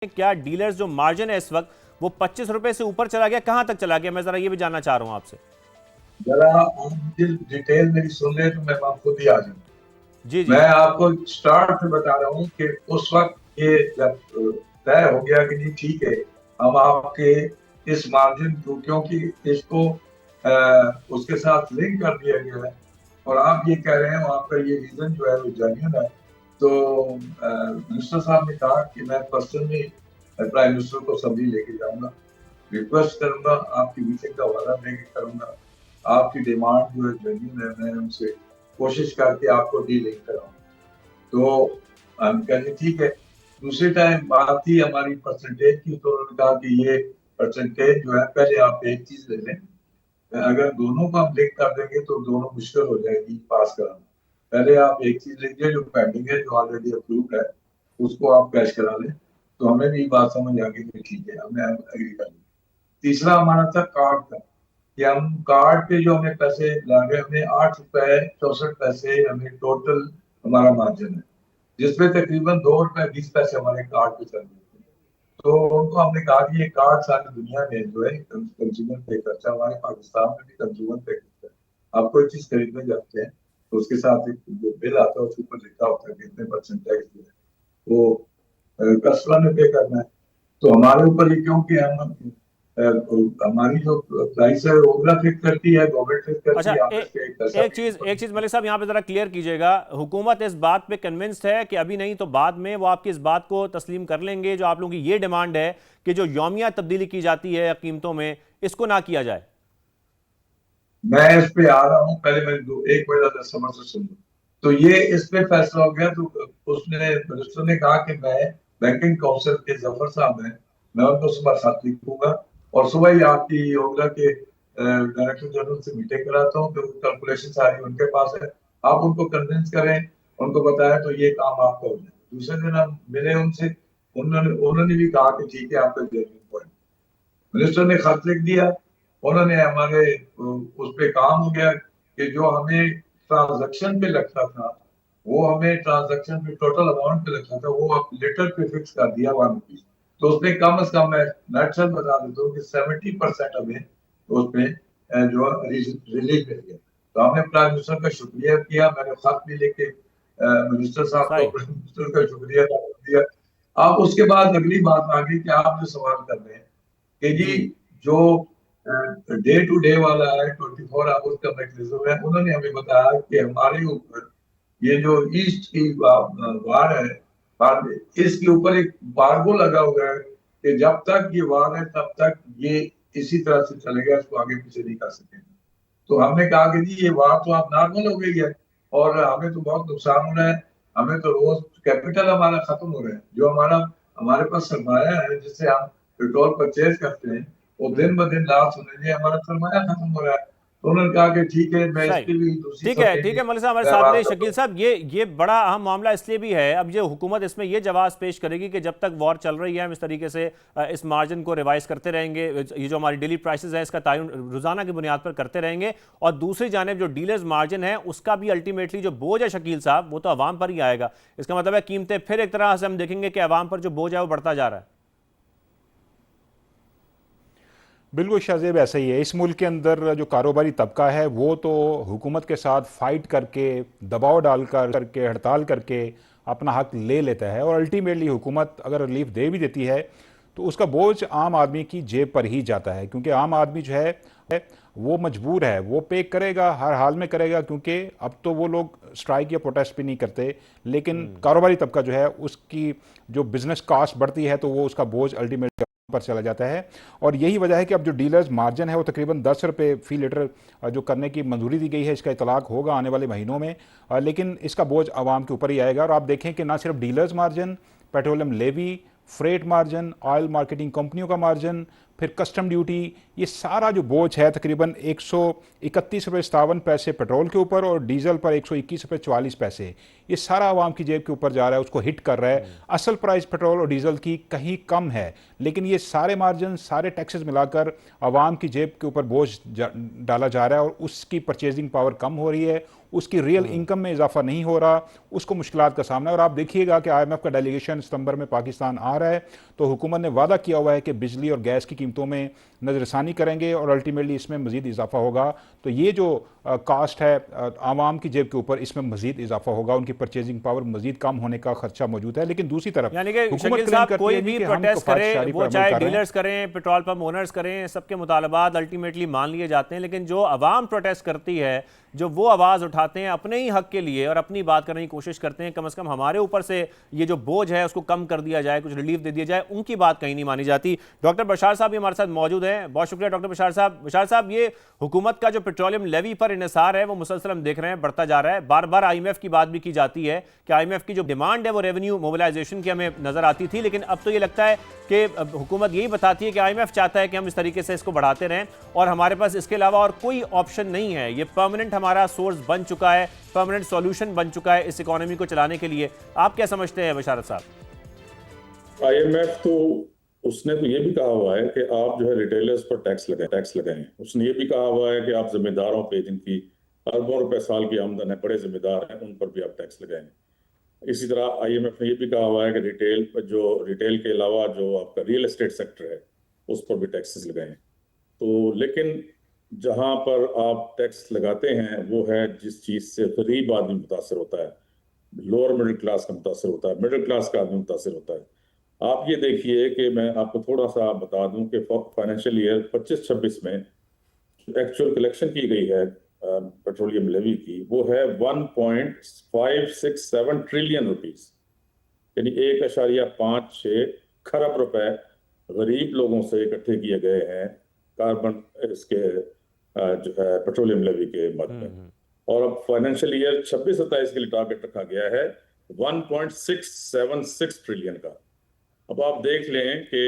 क्या डीलर्स जो मार्जिन है इस वक्त वो 25 रुपए से ऊपर चला गया, कहां तक चला गया? मैं जरा ये भी जानना चाह रहा हूं आपसे। जरा आप मुझे डिटेल मेरी सुन ले तो मैं आपको भी आ जाऊँ। जी जी। मैं आपको स्टार्ट से बता रहा हूँ कि उस वक्त ये जब तय हो गया कि नहीं ठीक है, हम आपके इस मार्जिन को, क्योंकि इसको उसके साथ लिंक कर दिया गया है और आप ये कह रहे हैं आपका ये रीजन जो है वो जेन्युइन है। तो मिनिस्टर साहब ने कहा कि मैं पर्सनली प्राइम मिनिस्टर को सब्जी लेके जाऊंगा, रिक्वेस्ट करूंगा, आपकी मीटिंग का वादा लेके करूंगा, आपकी डिमांड जो है जेन्युइन है, मैं उनसे कोशिश करके आपको डीलिंग कराऊं। तो हम कहेंगे ठीक है। दूसरी टाइम बात थी हमारी परसेंटेज की, तो उन्होंने कहा कि ये परसेंटेज जो है पहले आप एक चीज ले लें, अगर दोनों को हम लिंक कर देंगे तो दोनों मुश्किल हो जाएगी पास कराना। पहले आप एक चीज लीजिए जो पेंडिंग है, जो ऑलरेडी अप्रूव्ड है, उसको आप कैश करा लें। तो हमें भी बात समझ आ गई कि ठीक है, हमने एग्री कर लिया। तीसरा हमारा था कार्ड का, कि हम कार्ड पे जो हमें पैसे लगे, हमें 8 रुपए 64 पैसे हमें टोटल हमारा मार्जिन है, जिसमें तकरीबन 2 रुपए 20 पैसे हमारे कार्ड पे चल रहे थे। तो उनको हमने कहा कि ये कार्ड सारी दुनिया में जो है कंज्यूमर पे करता है, हमारे पाकिस्तान में भी कंज्यूमर पे करता है। आप कोई चीज खरीदने जाते हैं तो उसके साथ एक जो बिल आता है उसके ऊपर लिखा होता है कि इतने परसेंट टैक्स जो है वो कस्टमर ने पे करना है। तो हमारे ऊपर ये, क्योंकि हम हमारी जो प्राइस है ओला फिक्स करती है, गवर्नमेंट फिक्स करती अच्छा, है, हम इसके एक पैसा भी एक नहीं। चीज मलिक साहब यहाँ पे जरा क्लियर कीजिएगा। हुकूमत इस बात पे कन्विंस्ड है कि अभी नहीं तो बाद में वो आपकी इस बात को तस्लीम कर लेंगे, जो आप लोगों की ये डिमांड है कि जो यौमिया तब्दीली की जाती है कीमतों में, इसको ना किया जाए? मैं इस पे आ रहा हूँ, पहले मैं एक मिनट समझ से सुन लूं। तो ये इस पे फैसला हो गया, तो उसने मिनिस्टर ने कहा कि मैं बैंकिंग काउंसिल के जफर साहब हैं, मैं उनको सुबह 7 लिखूंगा और सुबह ही आपकी योजना के डायरेक्टर जनरल से मीटिंग कराता हूँ, तो कैलकुलेशन सारी उनके पास है। आप उनको कन्विंस करें, उनको बताया तो ये काम आपका हो जाए। दूसरे दिन हम मिले उनसे, उन्होंने उन्होंने भी कहा कि ठीक है, आपका जेन्युइन पॉइंट। मिनिस्टर ने खत लिख दिया, उन्होंने हमारे उस पे काम हो गया कि जो हमें ट्रांजैक्शन पे लगता था, वो हमें ट्रांजैक्शन पे टोटल अमाउंट पे लगता था, वो अब लेटर पे फिक्स कर दिया 1 रुपीज। तो उसने कम से कम, मैं नेचुरल बता देता हूँ कि 70% हमें उसमें जो रिलीफ मिल गया। तो हमने प्राइम मिनिस्टर का शुक्रिया किया, मैंने खत भी लेके मिनिस्टर साहब को, सही। प्राइम मिनिस्टर का शुक्रिया दिया। अब उसके बाद अगली बात आ गई कि आप जो सवाल कर रहे हैं कि जी जी। जो डे टू डे वाला है, 24 आवर्स का मैकेनिज्म है, उन्होंने हमें बताया कि हमारे ऊपर ये जो ईस्ट की वार है, इसके ऊपर एक बारगो लगा हुआ है कि जब तक ये वार है तब तक ये इसी तरह से चलेगा, इसको आगे पीछे नहीं कर सकेंगे। तो हमने कहा कि जी ये बात तो अब नॉर्मल हो गई है और हमें तो बहुत नुकसान हो रहा है, हमें तो रोज कैपिटल हमारा खत्म हो रहा है, जो हमारा हमारे पास सरमाया है जिससे हम पेट्रोल परचेज करते हैं, वो दिन ब दिन लास्ट होने लिए हमारा सरमाया खत्म हो रहा है। तो उन्होंने कहा कि ठीक है, मैं सही। इसकी भी दूसरी ठीक है, सब्जेक्ट ठीक भी है मलिक साहब हमारे मैं साथ बात रहे। करता शकील हूँ। साहब, ये बड़ा अहम मामला इसलिए भी है, अब ये हुकूमत इसमें ये जवाब पेश करेगी कि जब तक वॉर चल रही है हम इस तरीके से इस मार्जिन को रिवाइज करते रहेंगे, ये जो हमारी डेली प्राइसेस है इसका तयन रोजाना की बुनियाद पर करते रहेंगे। और दूसरी जानब जो डीलर्स मार्जिन है उसका भी अल्टीमेटली जो बोझ है शकील साहब, वो तो आवाम पर ही आएगा। इसका मतलब है कीमतें फिर एक तरह से हम देखेंगे कि आवाम पर जो बोझ है वो बढ़ता जा रहा है। बिल्कुल शाहजेब, ऐसा ही है। इस मुल्क के अंदर जो कारोबारी तबका है वो तो हुकूमत के साथ फाइट करके, दबाव डाल करके, हड़ताल करके अपना हक ले लेता है, और अल्टीमेटली हुकूमत अगर रिलीफ दे भी देती है तो उसका बोझ आम आदमी की जेब पर ही जाता है, क्योंकि आम आदमी जो है वो मजबूर है, वो पे करेगा, हर हाल में करेगा, क्योंकि अब तो वो लोग स्ट्राइक या प्रोटेस्ट भी नहीं करते, लेकिन कारोबारी तबका जो है उसकी जो बिजनेस कॉस्ट बढ़ती है तो वो उसका बोझ अल्टीमेटली पर चला जाता है। और यही वजह है कि अब जो डीलर्स मार्जिन है वो तकरीबन 10 रुपये फी लीटर जो करने की मंजूरी दी गई है, इसका इतलाक होगा आने वाले महीनों में, लेकिन इसका बोझ आवाम के ऊपर ही आएगा। और आप देखें कि ना सिर्फ dealers margin, petroleum levy, freight margin, oil marketing कंपनियों का मार्जिन, फिर कस्टम ड्यूटी, ये सारा जो बोझ है तकरीबन 131 रुपये 57 पैसे पेट्रोल के ऊपर और डीजल पर 121 रुपये 44 पैसे, ये सारा आवाम की जेब के ऊपर जा रहा है, उसको हिट कर रहा है। असल प्राइस पेट्रोल और डीजल की कहीं कम है, लेकिन ये सारे मार्जिन, सारे टैक्सेस मिलाकर आवाम की जेब के ऊपर बोझ डाला जा रहा है और उसकी परचेजिंग पावर कम हो रही है, उसकी रियल इनकम में इजाफा नहीं हो रहा, उसको मुश्किलात का सामना है। और आप देखिएगा कि IMF का डेलीगेशन सितंबर में पाकिस्तान आ रहा है, तो हुकूमत ने वादा किया हुआ है कि बिजली और गैस की कीमतों में नज़रसानी करेंगे और अल्टीमेटली इसमें मजीद इजाफा होगा। तो ये जो कास्ट है आवाम की जेब के ऊपर, इसमें मजीद इजाफा होगा, उनकी परचेजिंग पावर मजीद कम होने का खर्चा मौजूद है। लेकिन दूसरी तरफ यानी कि शकील साहब, कोई भी प्रोटेस्ट करे, वो चाहे डीलर्स करें, पेट्रोल पंप ओनर्स करें, सबके मुतालबात अल्टीमेटली मान लिए जाते हैं, लेकिन जो आवाम प्रोटेस्ट करती है, जो वो आवाज़ उठाते हैं अपने ही हक के लिए और अपनी बात करने की कोशिश करते हैं, कम से कम हमारे ऊपर से ये जो बोझ है उसको कम कर दिया जाए, कुछ रिलीफ दे दिया जाए, उनकी बात कहीं नहीं मानी जाती। डॉक्टर बशार साहब भी हमारे साथ मौजूद हैं, बहुत शुक्रिया डॉक्टर बशार साहब। बशार साहब, ये हुकूमत का जो पेट्रोलियम लेवी पर इन्हिसार है वो मुसलसल हम देख रहे हैं बढ़ता जा रहा है। बार बार IMF की बात भी की जाती है कि IMF की जो डिमांड है वो रेवेन्यू मोबिलाइजेशन की हमें नजर आती थी, लेकिन अब तो ये लगता है कि हुकूमत यही बताती है कि IMF चाहता है कि हम इस तरीके से इसको बढ़ाते रहें और हमारे पास इसके अलावा और कोई ऑप्शन नहीं है। ये परमानेंट हमारा सोर्स बन चुका है, परमानेंट सॉल्यूशन बन चुका है इस इकोनॉमी को चलाने के लिए। आप क्या समझते हैं बशारत साहब? IMF तो उसने तो ये भी कहा हुआ है कि आप जो है रिटेलर्स पर टैक्स लगाएं। उसने ये भी कहा हुआ है कि आप जिम्मेदारों पे, जिनकी अरबों रुपए साल की आमदन है, बड़े जिम्मेदार हैं, उन पर भी आप टैक्स लगाएं। इसी तरह IMF ने ये भी कहा हुआ है कि रिटेल के अलावा जो आपका रियल एस्टेट सेक्टर है उस पर भी टैक्सेस लगाएं। तो लेकिन जहां पर आप टैक्स लगाते हैं वो है जिस चीज से गरीब आदमी मुतासर होता है, लोअर मिडिल क्लास का मुतासर होता है, मिडिल क्लास का आदमी मुतासर होता है। आप ये देखिए कि मैं आपको थोड़ा सा बता दूं कि फाइनेंशियल ईयर 25-26 में एक्चुअल कलेक्शन की गई है पेट्रोलियम लेवी की, वो है 1.567 ट्रिलियन रुपीस, यानी 1.56 खरब रुपए गरीब लोगों से इकट्ठे किए गए हैं कार्बन इसके जो है पेट्रोलियम लेवी के मद में। और अब फाइनेंशियल ईयर 26-27 के लिए टारगेट रखा गया है 1.676 ट्रिलियन का। अब आप देख लें कि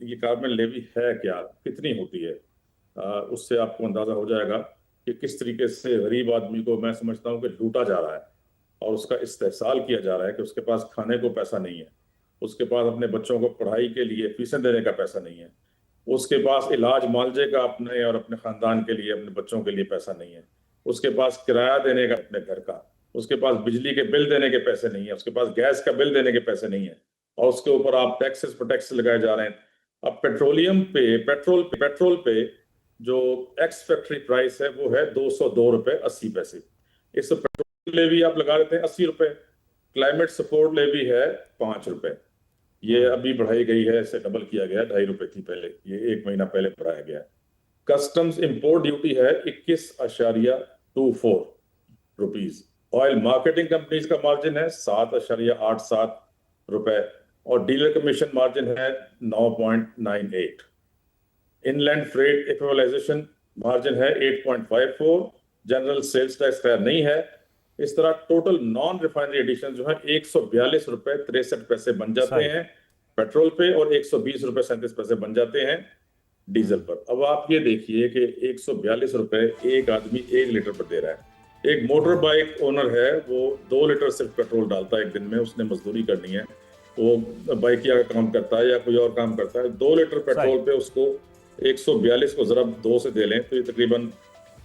ये कार्बन लेवी है क्या, कितनी होती है, उससे आपको अंदाजा हो जाएगा कि किस तरीके से गरीब आदमी को, मैं समझता हूँ कि लूटा जा रहा है और उसका इस्तेहसाल किया जा रहा है कि उसके पास खाने को पैसा नहीं है, उसके पास अपने बच्चों को पढ़ाई के लिए फीसें देने का पैसा नहीं है, उसके पास इलाज मुआवजे का अपने और अपने खानदान के लिए, अपने बच्चों के लिए पैसा नहीं है, उसके पास किराया देने का अपने घर का, उसके पास बिजली के बिल देने के पैसे नहीं है, उसके पास गैस का बिल देने के पैसे नहीं है, और उसके ऊपर आप टैक्सेस पर टैक्स लगाए जा रहे हैं। अब पेट्रोल पे जो एक्स फैक्ट्री प्राइस है वो है 202 रुपए 80 पैसे। इस पेट्रोल लेवी आप लगा देते हैं 80 रुपए, क्लाइमेट सपोर्ट लेवी है 5 रुपए, ये अभी बढ़ाई गई है, इसे डबल किया गया, 2.5 रुपए थी पहले, ये 1 महीना पहले बढ़ाया गया। कस्टम्स इंपोर्ट ड्यूटी है 21.24 रुपीज। ऑयल मार्केटिंग कंपनीज का मार्जिन है 7.87 रुपए और डीलर कमीशन मार्जिन है 9.98। इनलैंड फ्रेट इक्विलाइजेशन मार्जिन है 8.54। जनरल सेल्स टैक्स खैर नहीं है। इस तरह टोटल नॉन रिफाइनरी एडिशन जो है 142 रुपए 63 पैसे बन जाते हैं पेट्रोल पे और 120 रुपए 37 पैसे बन जाते हैं डीजल पर। अब आप ये देखिए कि 142 रुपए एक आदमी 1 लीटर पर दे रहा है। एक मोटर बाइक ओनर है, वो 2 लीटर सिर्फ पेट्रोल डालता है एक दिन में, उसने मजदूरी करनी है, वो बाइकिया का काम करता है या कोई और काम करता है, 2 लीटर पेट्रोल पे उसको 142 को जरा 2 से दे लें तो ये तकरीबन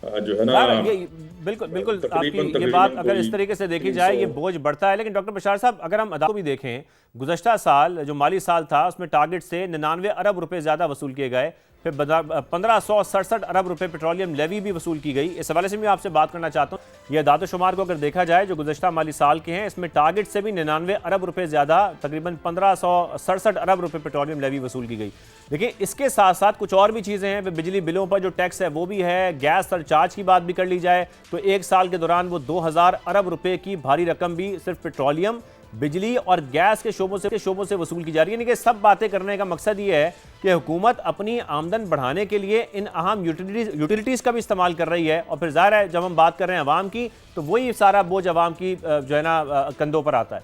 जो है ना, ये बिल्कुल आपकी ये बात अगर इस तरीके से देखी जाए ये बोझ बढ़ता है। लेकिन डॉक्टर बशार साहब, अगर हम अदा को भी देखें, गुज़श्ता साल जो माली साल था उसमें टारगेट से 99 अरब रुपए ज्यादा वसूल किए गए, फिर 1567 अरब रुपए पेट्रोलियम लेवी भी वसूल की गई। इस हवाले से मैं आपसे बात करना चाहता हूँ, ये दादोशुमार को अगर देखा जाए जो गुज़श्ता माली साल के हैं, इसमें टारगेट से भी 99 अरब रुपए ज्यादा, तकरीबन 1567 अरब रुपए पेट्रोलियम लेवी वसूल की गई। देखिए, इसके साथ साथ कुछ और भी चीज़ें हैं, बिजली बिलों पर जो टैक्स है वो भी है, गैस सरचार्ज की बात भी कर ली जाए तो एक साल के दौरान वो 2000 अरब रुपए की भारी रकम भी सिर्फ पेट्रोलियम, बिजली और गैस के शोबों से वसूल की जा रही है। यानी कि सब बातें करने का मकसद ये है कि हुकूमत अपनी आमदन बढ़ाने के लिए इन अहम यूटिलिटीज़ का भी इस्तेमाल कर रही है, और फिर ज़ाहिर है जब हम बात कर रहे हैं अवाम की तो वही सारा बोझ अवाम की जो है ना कंधों पर आता है।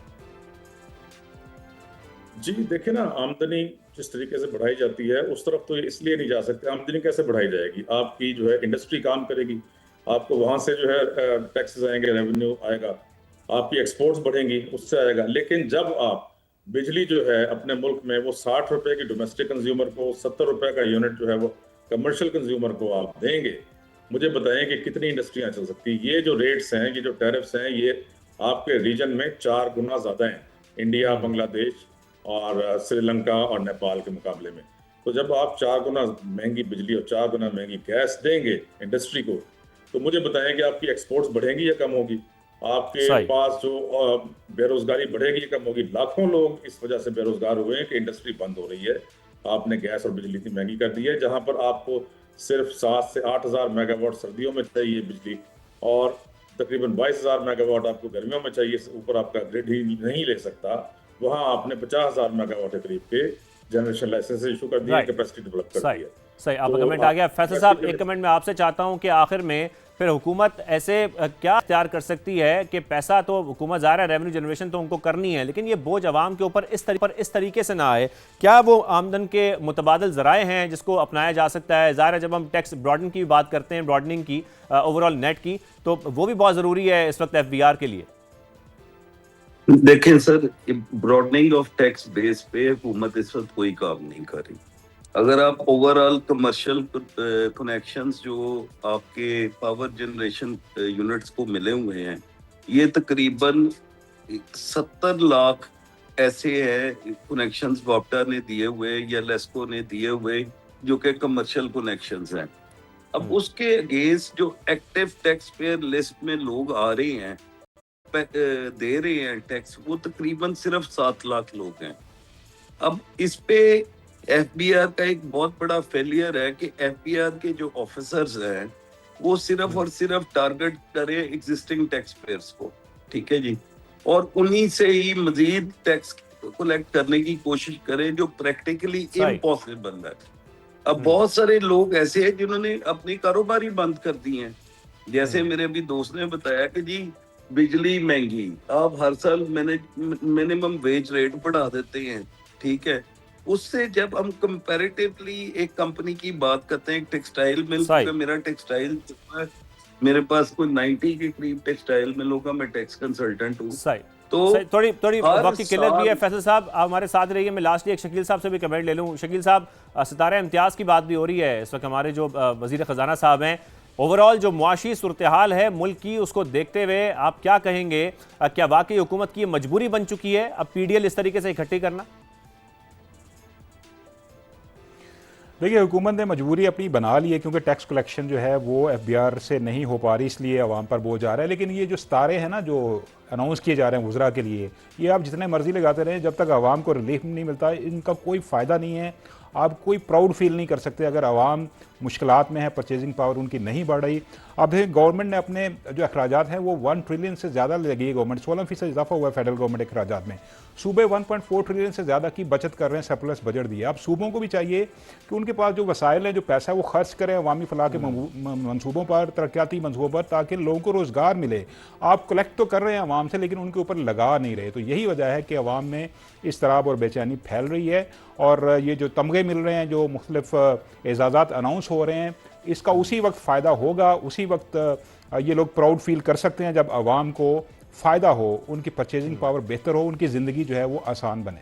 जी देखिए ना, आमदनी जिस तरीके से बढ़ाई जाती है उस तरफ तो इसलिए नहीं जा सकते। आमदनी कैसे बढ़ाई जाएगी? आपकी जो है इंडस्ट्री काम करेगी, आपको वहां से जो है टैक्सेस आएंगे, रेवेन्यू आएगा, आपकी एक्सपोर्ट्स बढ़ेंगी, उससे आएगा। लेकिन जब आप बिजली जो है अपने मुल्क में वो 60 रुपए की डोमेस्टिक कंज्यूमर को, 70 रुपए का यूनिट जो है वो कमर्शियल कंज्यूमर को आप देंगे, मुझे बताएं कि कितनी इंडस्ट्रियां चल सकती हैं। ये जो रेट्स हैं, ये जो टैरिफ्स हैं, ये आपके रीजन में 4 गुना ज्यादा हैं, इंडिया, बांग्लादेश और श्रीलंका और नेपाल के मुकाबले में। तो जब आप 4 गुना महंगी बिजली और 4 गुना महंगी गैस देंगे इंडस्ट्री को, तो मुझे बताएं कि आपकी एक्सपोर्ट्स बढ़ेंगी या कम होगी? आपके सही। पास जो बेरोजगारी बढ़ेगी या कम होगी? लाखों लोग इस वजह से बेरोजगार हुए हैं कि इंडस्ट्री बंद हो रही है। आपने गैस और बिजली इतनी महंगी कर दी है, जहां पर आपको सिर्फ 7 से 8 हजार मेगावाट सर्दियों में चाहिए बिजली और तकरीबन 22 हजार मेगावाट आपको गर्मियों में चाहिए, ऊपर आपका ग्रिड ही नहीं ले सकता। वहां आपने 50 हजार मेगावाट के करीब के जनरेशन लाइसेंस इशू कर दिए, राइट। कैपेसिटी डेवलप कर दी सही है। सही, आपका तो कमेंट आ गया। फैसल साहब, एक practically- कमेंट मैं आपसे चाहता हूं कि आखिर में फिर हुकूमत ऐसे क्या इख्तियार कर सकती है कि पैसा तो हुकूमत ज़ाहिर है रेवेन्यू जनरेशन तो उनको करनी है, लेकिन ये बोझ अवाम के ऊपर इस तरीके से ना आए। क्या वो आमदन के मुतबादल ज़राए हैं जिसको अपनाया जा सकता है? ज़ाहिर है जब हम टैक्स ब्रॉडनिंग की बात करते हैं, ब्रॉडनिंग की, ओवरऑल नेट की, तो वो भी बहुत ज़रूरी है इस वक्त FBR के लिए। देखें sir, broadening of tax base पे हुकूमत इस वक्त कोई काम नहीं कर रही। अगर आप ओवरऑल कमर्शियल कनेक्शंस जो आपके पावर जनरेशन यूनिट्स को मिले हुए हैं, ये तकरीबन 70 लाख ऐसे हैं कनेक्शंस वापटा ने दिए हुए या लेस्को ने दिए हुए जो कि कमर्शियल कनेक्शंस हैं। अब उसके अगेंस्ट जो एक्टिव टैक्स पेयर लिस्ट में लोग आ रहे हैं, दे रहे हैं टैक्स, वो तकरीबन सिर्फ 7 लाख लोग हैं। अब इस पे FBR का एक बहुत बड़ा फेलियर है कि FBR के जो ऑफिसर्स हैं वो सिर्फ और सिर्फ टारगेट करें एग्जिस्टिंग टैक्स पेयर्स को, ठीक है जी, और उन्हीं से ही मजीद टैक्स कलेक्ट करने की कोशिश करें, जो प्रैक्टिकली इम्पॉसिबल है। अब बहुत सारे लोग ऐसे हैं जिन्होंने अपनी कारोबारी बंद कर दी हैं। जैसे मेरे अभी दोस्त ने बताया कि जी बिजली महंगी, आप हर साल मिनिमम वेज रेट बढ़ा देते हैं, ठीक है। उससे जब हम कंपैरेटिवली एक कंपनी की बात करते हैं, टेक्सटाइल मिल का, मेरा टेक्सटाइल मेरे पास कोई 90 के करीब टेक्सटाइल मिलों का मैं टैक्स कंसल्टेंट हूँ। तो थोड़ी वक्त की किल्लत भी है। फैसल साहब आप हमारे साथ रहिए। मैं लास्टली एक शकील साहब से भी कमेंट ले लूँ। शकील साहब, सितारा इम्तियाज़ की बात भी हो रही है इस वक्त, हमारे जो वज़ीर ख़जाना साहब हैं, ओवरऑल जो मुआशी सूरत हाल है मुल्क की, उसको देखते हुए आप क्या कहेंगे? क्या वाकई हुकूमत की मजबूरी बन चुकी है अब PDL इस तरीके से इकट्ठी करना? देखिए, हुकूमत ने मजबूरी अपनी बना ली है क्योंकि टैक्स कलेक्शन जो है वो FBR से नहीं हो पा रही, इसलिए आवाम पर बोझ आ रहा है। लेकिन ये जो सितारे हैं ना जो अनाउंस किए जा रहे हैं वज़रा के लिए, ये आप जितने मर्जी लगाते रहें, जब तक आवाम को रिलीफ नहीं मिलता इनका कोई फ़ायदा नहीं है। आप कोई प्राउड फील नहीं कर सकते अगर आवाम मुश्किलात में है, परचेजिंग पावर उनकी नहीं बढ़ रही। अब गवर्नमेंट ने अपने जो अखराजात हैं वो 1 ट्रिलियन से ज़्यादा लगी है गवर्नमेंट, 16% इजाफा हुआ है फेडरल गवर्नमेंट अखराजात में। सूबे 1.4 ट्रिलियन से ज़्यादा की बचत कर रहे हैं, सरप्लस बजट दिए। अब सूबों को भी चाहिए कि उनके पास जो वसाइल हैं, जो पैसा है वो खर्च करें अवामी फलाह के मनसूबों पर, तरक्याती मनसूबों पर, ताकि लोगों को रोज़गार मिले। आप कलेक्ट तो कर रहे हैं आवाम से, लेकिन उनके ऊपर लगा नहीं रहे। तो यही वजह है कि अवाम में इसतराब और बेचैनी फैल रही है। और ये जो तमगे मिल रहे हैं, जो मुख्तलिफ एजाज़ात अनाउंस हो रहे हैं, इसका उसी वक्त फ़ायदा होगा, उसी वक्त ये लोग प्राउड फील कर सकते हैं जब आवाम को फ़ायदा हो, उनकी परचेजिंग पावर बेहतर हो, उनकी ज़िंदगी जो है वो आसान बने।